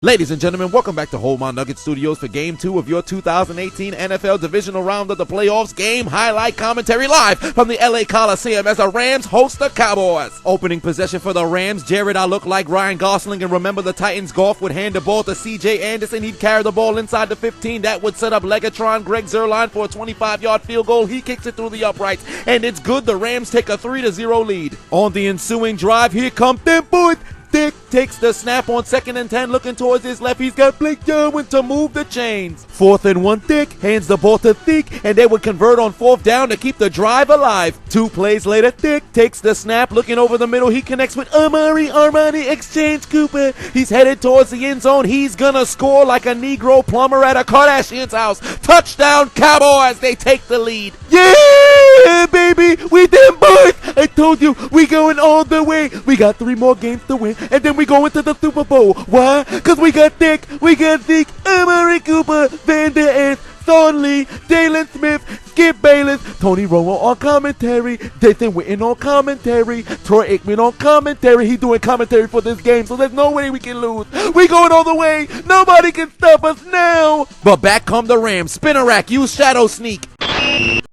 Ladies and gentlemen, welcome back to Hold My Nugget Studios for Game 2 of your 2018 NFL Divisional Round of the Playoffs game highlight commentary live from the LA Coliseum as the Rams host the Cowboys. Opening possession for the Rams, Jared, I look like Ryan Gosling, and remember the Titans golf would hand the ball to C.J. Anderson. He'd carry the ball inside the 15. That would set up Legatron Greg Zuerlein for a 25-yard field goal. He kicks it through the uprights, and it's good. The Rams take a 3-0 lead. On the ensuing drive, here come them boys. Dick takes the snap on 2nd and 10, looking towards his left. He's got Blake Jarwin to move the chains. 4th and 1, Dick hands the ball to Thick, and they would convert on 4th down to keep the drive alive. 2 plays later, Dick takes the snap, looking over the middle. He connects with Armani Exchange Cooper. He's headed towards the end zone. He's gonna score like a Negro plumber at a Kardashian's house. Touchdown Cowboys! They take the lead. Yeah, baby, we them boys. I told you, we going all the way. We got 3 more games to win, and then we go into the Super Bowl. Why? Because we got Dick, we got Zeke, Amari Cooper, Van Der Esch, Thornley, Jalen Smith, Skip Bayless, Tony Romo on commentary, Jason Witten on commentary, Troy Aikman on commentary. He's doing commentary for this game, so there's no way we can lose. We going all the way. Nobody can stop us now. But back come the Rams. Spinner rack, use shadow sneak.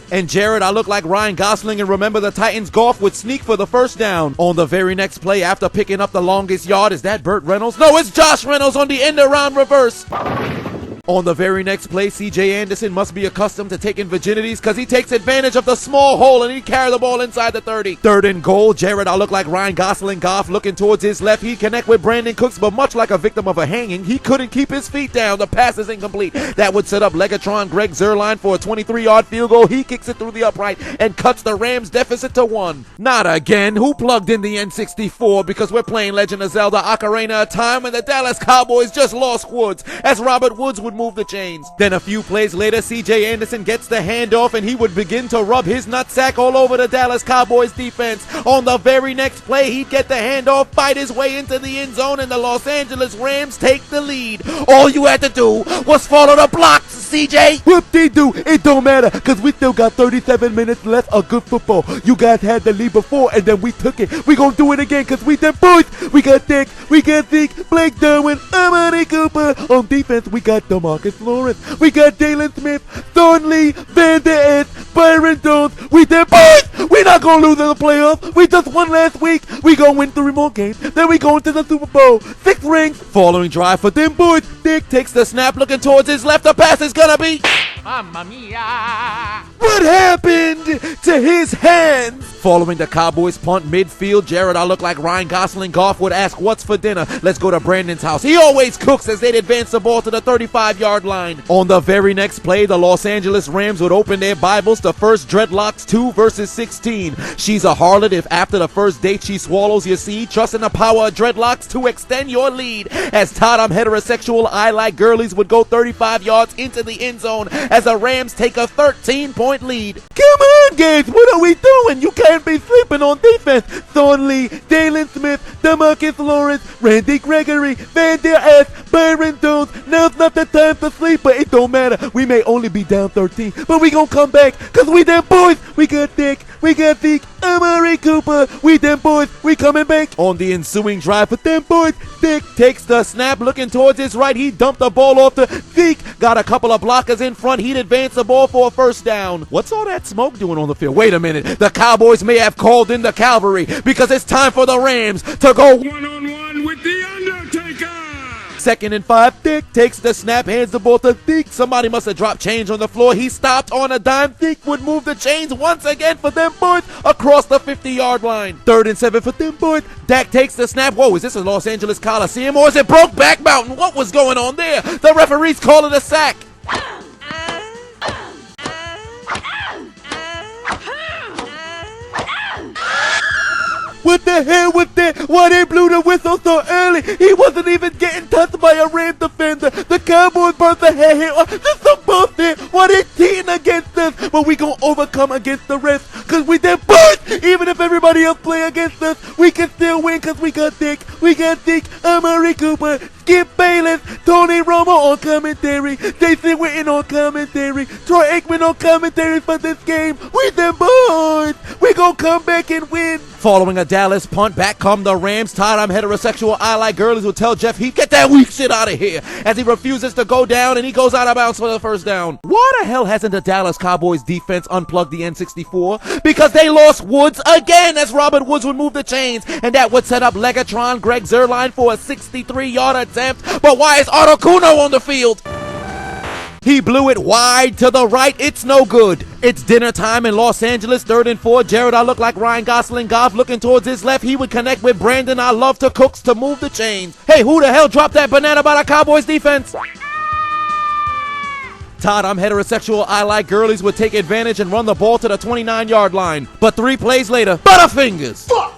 And Jared, I look like Ryan Gosling, and remember the Titans golf would sneak for the first down. On the very next play, after picking up the longest yard, is that Burt Reynolds? No, it's Josh Reynolds on the end around reverse. On the very next play, C.J. Anderson must be accustomed to taking virginities because he takes advantage of the small hole and he carry the ball inside the 30. 3rd and goal, Jared, I look like Ryan Gosling golf looking towards his left. He connect with Brandon Cooks, but much like a victim of a hanging, he couldn't keep his feet down. The pass is incomplete. That would set up Legatron Greg Zuerlein for a 23-yard field goal. He kicks it through the upright and cuts the Rams deficit to 1. Not again. Who plugged in the N64? Because we're playing Legend of Zelda Ocarina of Time, and the Dallas Cowboys just lost Woods as Robert Woods would move the chains. Then a few plays later, C.J. Anderson gets the handoff, and he would begin to rub his nutsack all over the Dallas Cowboys defense. On the very next play, he'd get the handoff, fight his way into the end zone, and the Los Angeles Rams take the lead. All you had to do was follow the blocks, C.J. Whoop-de-doo. It don't matter, because we still got 37 minutes left of good football. You guys had the lead before, and then we took it. We gonna do it again, because we them boys. We got Dick, we got Zeke, Blake Jarwin, Amari Cooper. On defense, we got DeMarcus Lawrence, we got Jalen Smith, Thornley, Van Der Esch, Byron Jones. We them boys. We not gonna lose in the playoffs. We just won last week. We gonna win 3 more games. Then we go into the Super Bowl. 6 rings. Following drive for them boys. Dick takes the snap, looking towards his left. The pass is gonna be. Mamma mia! What happened to his hands? Following the Cowboys punt midfield, Jared, I look like Ryan Gosling golf would ask, what's for dinner? Let's go to Brandon's house. He always cooks as they'd advance the ball to the 35-yard line. On the very next play, the Los Angeles Rams would open their Bibles to 1 Dreadlocks 2 verses 16. She's a harlot if after the first date she swallows your seed. Trust in the power of dreadlocks to extend your lead. As Todd, I'm heterosexual, I like girlies would go 35 yards into the end zone as the Rams take a 13-point lead. Come on, guys, what are we doing? You can't be sleeping on defense. Thornley, Jalen Smith, DeMarcus Lawrence, Randy Gregory, Van Der Esch, Byron Jones. Now's not the time to sleep, but it don't matter. We may only be down 13, but we gonna come back, cause we them boys. We got Dick, we got Zeke, Amari Cooper. We them boys, we coming back. On the ensuing drive for them boys, Dick takes the snap, looking towards his right. He dumped the ball off to Zeke. Got a couple of blockers in front. He'd advance the ball for a 1st down. What's all that smoke doing on the field? Wait a minute. The Cowboys may have called in the cavalry because it's time for the Rams to go one-on-one with the Undertaker. 2nd and 5, Dick takes the snap, hands the ball to Zeke. Somebody must have dropped change on the floor. He stopped on a dime. Zeke would move the chains once again for them boys across the 50-yard line. 3rd and 7 for them boys. Dak takes the snap. Whoa, is this a Los Angeles Coliseum or is it Brokeback Mountain? What was going on there? The referee's calling a sack. What the hell was that? Why they blew the whistle so early? He wasn't even getting touched by a Rams defender. The Cowboys burst ahead here. This is some bullshit. Why they cheating against us? But we gonna overcome against the rest. Cause we them boys. Even if everybody else play against us, we can still win cause we got Dick. We got Dick, Amari Cooper, Skip Bayless, Tony Romo on commentary, Jason Witten on commentary, Troy Aikman on commentary for this game. We them boys. We gonna come back and win. Following a Dallas punt, back come the Rams. Todd, I'm heterosexual, I like girlies, will tell Jeff Heath, get that weak shit out of here, as he refuses to go down and he goes out of bounds for the first down. Why the hell hasn't the Dallas Cowboys defense unplugged the N64? Because they lost Woods again, as Robert Woods would move the chains, and that would set up Legatron Greg Zuerlein for a 63-yard attempt. But why is Otto Kuno on the field? He blew it wide to the right. It's no good. It's dinner time in Los Angeles, 3rd and 4. Jared, I look like Ryan Gosling. Goff looking towards his left. He would connect with Brandon. I love to Cooks to move the chains. Hey, who the hell dropped that banana by the Cowboys defense? Todd, I'm heterosexual, I like girlies, would take advantage and run the ball to the 29-yard line. But 3 plays later, Butterfingers! Fuck!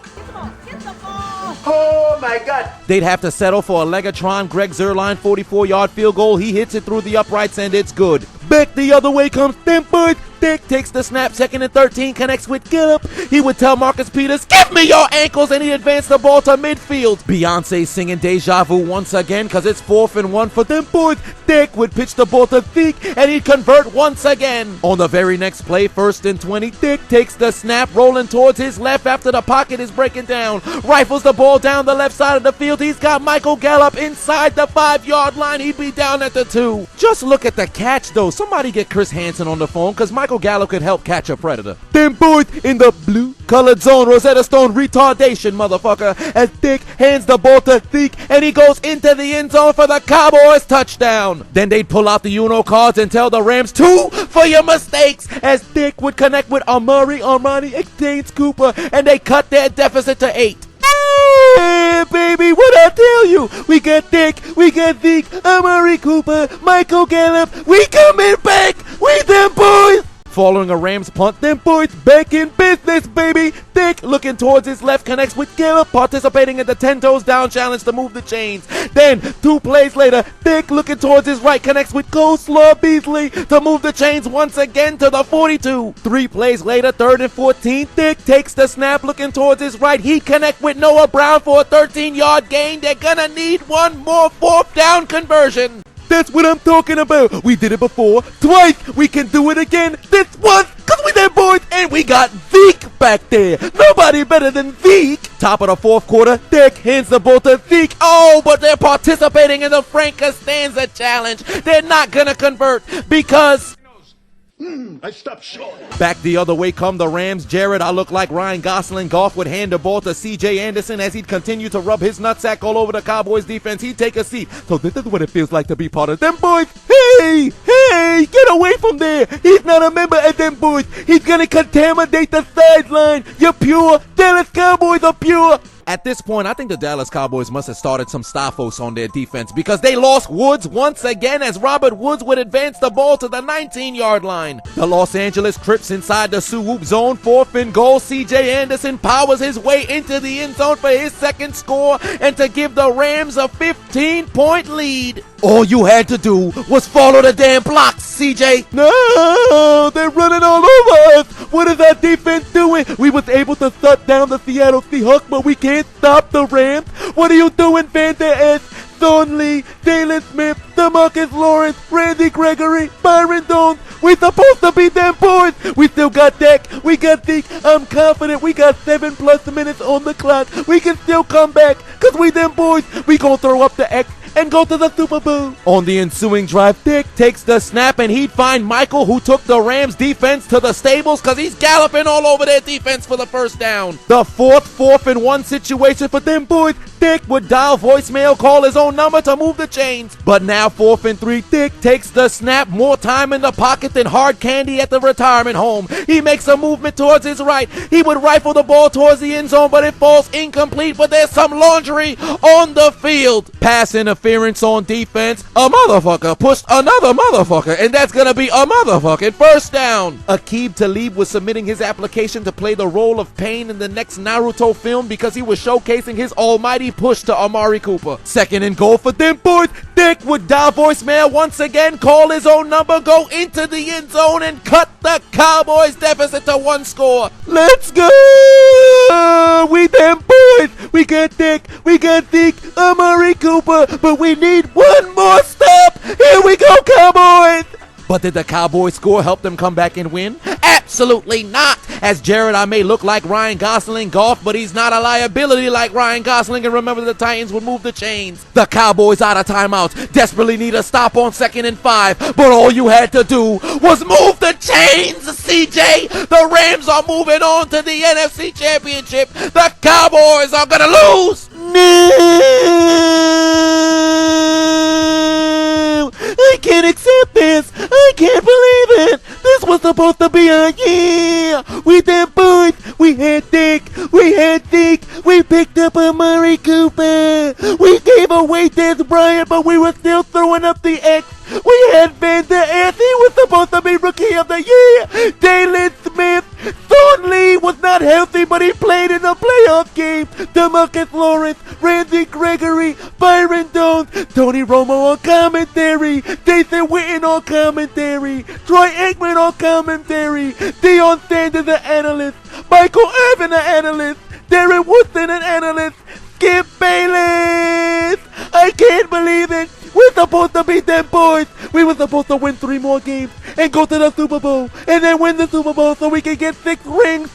Oh my God! They'd have to settle for a Legatron Greg Zuerlein 44-yard field goal. He hits it through the uprights and it's good. Back the other way comes Stanford. Dick takes the snap, 2nd and 13, connects with Gallup. He would tell Marcus Peters, give me your ankles, and he advanced the ball to midfield. Beyonce singing Deja Vu once again, cause it's 4th and 1 for them boys. Dick would pitch the ball to Zeke, and he'd convert once again. On the very next play, 1st and 20, Dick takes the snap, rolling towards his left after the pocket is breaking down. Rifles the ball down the left side of the field. He's got Michael Gallup inside the 5-yard line. He'd be down at the 2. Just look at the catch, though. Somebody get Chris Hansen on the phone, cause Michael Gallup could help catch a predator. Them boys in the blue colored zone, Rosetta Stone retardation, motherfucker, as Dick hands the ball to Zeke, and he goes into the end zone for the Cowboys touchdown. Then they'd pull out the Uno cards and tell the Rams 2 for your mistakes, as Dick would connect with Armani, Extains Cooper, and they cut their deficit to 8. Hey, baby, what I tell you? We got Dick, we got Zeke, Amari Cooper, Michael Gallup. We coming back. We them boys. Following a Rams punt, them boys back in business, baby. Dick looking towards his left connects with Gallup, participating in the 10 toes down challenge to move the chains. Then 2 plays later, Dick looking towards his right connects with Coleslaw Beasley to move the chains once again to the 42. 3 plays later, 3rd and 14, Dick takes the snap looking towards his right. He connect with Noah Brown for a 13-yard gain. They're gonna need one more 4th down conversion. That's what I'm talking about. We did it before, twice. We can do it again this once, cause we them boys, and we got Zeke back there. Nobody better than Zeke. Top of the 4th quarter, Dick hands the ball to Zeke. Oh, but they're participating in the Frank Costanza challenge. They're not gonna convert because I stopped short. back the other way come the Rams. Jared, I look like Ryan Gosling. Goff would hand the ball to C.J. Anderson as he'd continue to rub his nutsack all over the Cowboys defense. He'd take a seat. So this is what it feels like to be part of them boys. Hey, get away from there. He's not a member of them boys. He's gonna contaminate the sideline. You're pure. Dallas Cowboys are pure. At this point, I think the Dallas Cowboys must have started some Staphos on their defense because they lost Woods once again as Robert Woods would advance the ball to the 19-yard line. The Los Angeles Crips inside the swoop zone, 4th and goal. C.J. Anderson powers his way into the end zone for his 2nd score and to give the Rams a 15-point lead. All you had to do was follow the damn blocks, C.J. No, they're running all over us. What is our defense doing? We was able to shut down the Seattle Seahawks, but we can't stop the Rams. What are you doing, Van Der Esch, Thorn Lee, Jalen Smith, DeMarcus Lawrence, Randy Gregory, Byron Jones? We supposed to be them boys. We still got Dak. We got Zeke. I'm confident we got 7+ minutes on the clock. We can still come back because we them boys. We gonna throw up the X and go to the Super Bowl. On the ensuing drive, Dick takes the snap and he'd find Michael, who took the Rams defense to the stables because he's galloping all over their defense for the 1st down. The 4th and 1 situation for them boys. Dick would dial voicemail, call his own number to move the chains. But now 4th and 3, Dick takes the snap, more time in the pocket than hard candy at the retirement home. He makes a movement towards his right. He would rifle the ball towards the end zone, but it falls incomplete, but there's some laundry on the field. Pass interference on defense. A motherfucker pushed another motherfucker, and that's gonna be a motherfucking 1st down. Aqib Talib was submitting his application to play the role of Pain in the next Naruto film because he was showcasing his almighty push to Amari Cooper. 2nd and goal for them boys. Dick would dial voicemail once again, call his own number, go into the end zone, and cut the Cowboys deficit to 1 score. Let's go! We them boys. We got Dick, we got Zeke, Amari Cooper, but we need one more stop. Here we go, Cowboys! But did the Cowboys score help them come back and win? Absolutely not. As Jared, I may look like Ryan Gosling golf, but he's not a liability like Ryan Gosling. And remember, the Titans would move the chains. The Cowboys out of timeouts desperately need a stop on 2nd and 5, but all you had to do was move the chains, CJ. The Rams are moving on to the NFC Championship. The Cowboys are gonna lose. No, I can't accept this. I can't believe it. This was supposed to be a year. We did boys. We had Dick. We picked up Amari Cooper. We gave away Des Bryant, but we were still throwing up the X. We had Van Der Esch. He was supposed to be Rookie of the Year. Dalen Smith. Thornley was not healthy, but he played in the playoff game. DeMarcus Lawrence, Randy Gregory, Byron Jones, Tony Romo on commentary, Jason Witten on commentary, Troy Aikman on commentary, Deion Sanders an analyst, Michael Irvin an analyst, Darren Woodson an analyst, Skip Bayless. I can't believe it. We're supposed to beat them boys. We were supposed to win 3 more games and go to the Super Bowl and then win the Super Bowl so we can get 6 rings.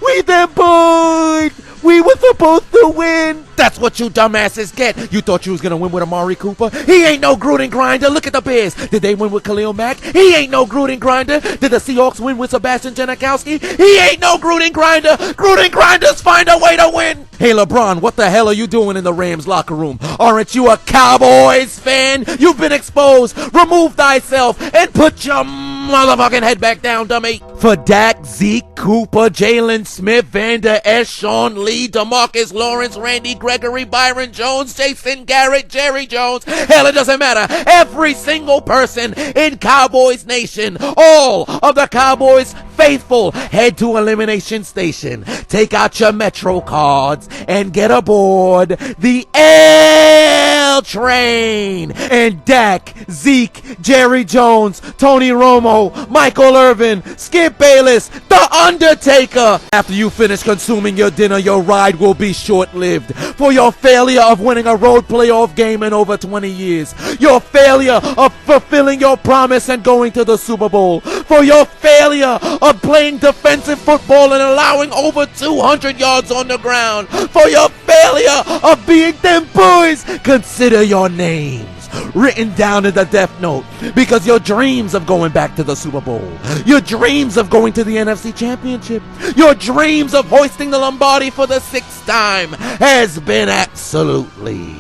We them boys. We were supposed to win. That's what you dumbasses get. You thought you was going to win with Amari Cooper? He ain't no Gruden grinder. Look at the Bears. Did they win with Khalil Mack? He ain't no Gruden grinder. Did the Seahawks win with Sebastian Janikowski? He ain't no Gruden grinder. Gruden grinders find a way to win. Hey, LeBron, what the hell are you doing in the Rams locker room? Aren't you a Cowboys fan? You've been exposed. Remove thyself and put your motherfucking head back down, dummy. For Dak, Zeke, Cooper, Jalen Smith, Van Der Esch, Sean Lee, DeMarcus Lawrence, Randy Gregory, Byron Jones, Jason Garrett, Jerry Jones. Hell, it doesn't matter. Every single person in Cowboys Nation, all of the Cowboys faithful, head to Elimination Station. Take out your Metro cards and get aboard the L train. And Dak, Zeke, Jerry Jones, Tony Romo, Michael Irvin, Skip Bayless, The Undertaker. After you finish consuming your dinner, your ride will be short-lived. For your failure of winning a road playoff game in over 20 years. Your failure of fulfilling your promise and going to the Super Bowl. For your failure of playing defensive football and allowing over 200 yards on the ground. For your failure of being them boys. Consider your names written down in the death note, because your dreams of going back to the Super Bowl, your dreams of going to the NFC Championship, your dreams of hoisting the Lombardi for the 6th time has been absolutely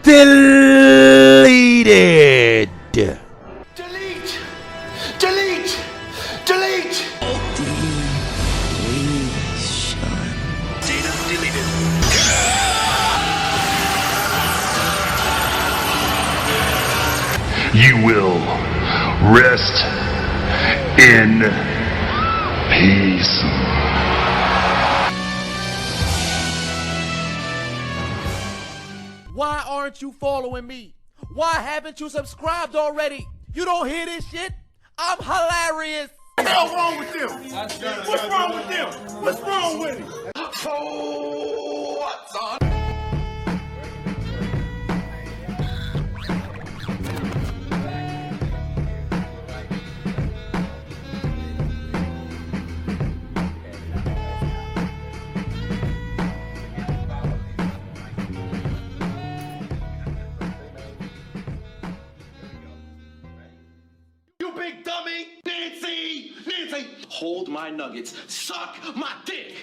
deleted. Delete! Delete! Delete! Data deleted. You will rest in peace. Why aren't you following me? Why haven't you subscribed already? You don't hear this shit? I'm hilarious. What the hell wrong with them? What's wrong with them? What's wrong with it? So what's on? You big dummy! Nancy! Hold my nuggets. Suck my dick!